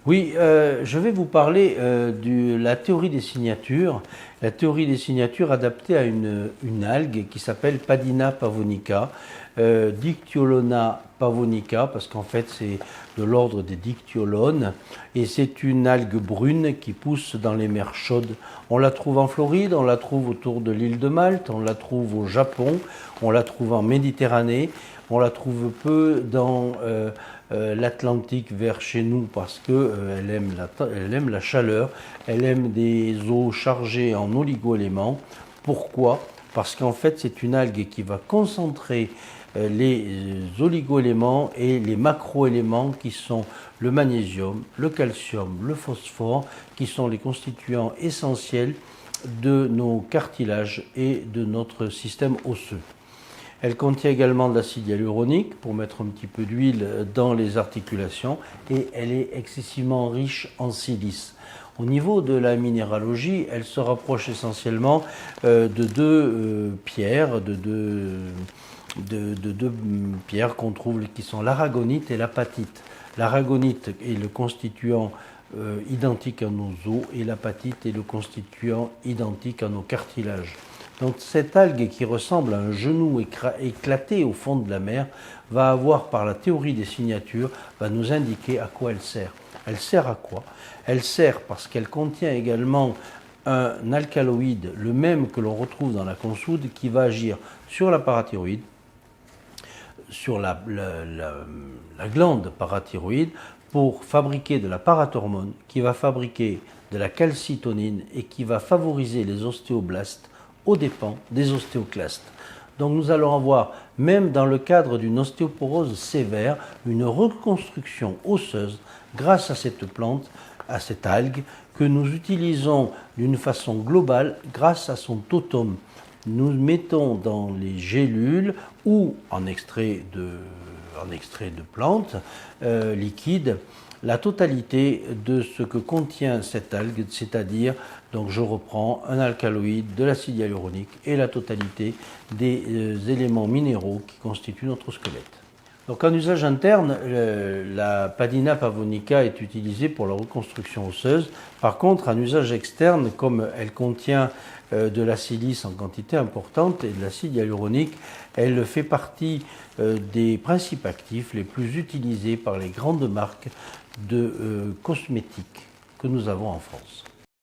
Oui, je vais vous parler de la théorie des signatures. La théorie des signatures adaptée à une algue qui s'appelle Padina pavonica, Dictyolona pavonica, parce qu'en fait c'est de l'ordre des dictyolones, et c'est une algue brune qui pousse dans les mers chaudes. On la trouve en Floride, on la trouve autour de l'île de Malte, on la trouve au Japon, on la trouve en Méditerranée, on la trouve peu dans l'Atlantique vers chez nous parce qu'elle elle aime la chaleur, elle aime des eaux chargées en oligo-éléments. Pourquoi? Parce qu'en fait c'est une algue qui va concentrer les oligo-éléments et les macro-éléments qui sont le magnésium, le calcium, le phosphore, qui sont les constituants essentiels de nos cartilages et de notre système osseux. Elle contient également de l'acide hyaluronique pour mettre un petit peu d'huile dans les articulations et elle est excessivement riche en silice. Au niveau de la minéralogie, elle se rapproche essentiellement de deux pierres, de deux pierres qu'on trouve qui sont l'aragonite et l'apatite. L'aragonite est le constituant identique à nos os et l'apatite est le constituant identique à nos cartilages. Donc cette algue qui ressemble à un genou éclaté au fond de la mer va avoir, par la théorie des signatures, va nous indiquer à quoi elle sert. Elle sert à quoi? Elle sert parce qu'elle contient également un alcaloïde, le même que l'on retrouve dans la consoude, qui va agir sur la parathyroïde, sur la glande parathyroïde, pour fabriquer de la parathormone, qui va fabriquer de la calcitonine et qui va favoriser les ostéoblastes aux dépens des ostéoclastes. Donc nous allons avoir, même dans le cadre d'une ostéoporose sévère, une reconstruction osseuse grâce à cette plante, à cette algue, que nous utilisons d'une façon globale grâce à son totum. Nous mettons dans les gélules ou en extrait de plantes liquides la totalité de ce que contient cette algue, c'est-à-dire, donc je reprends, un alcaloïde, de l'acide hyaluronique et la totalité des éléments minéraux qui constituent notre squelette. Donc en usage interne, la Padina pavonica est utilisée pour la reconstruction osseuse. Par contre, en usage externe, comme elle contient de la silice en quantité importante et de l'acide hyaluronique, elle fait partie des principes actifs les plus utilisés par les grandes marques de cosmétiques que nous avons en France.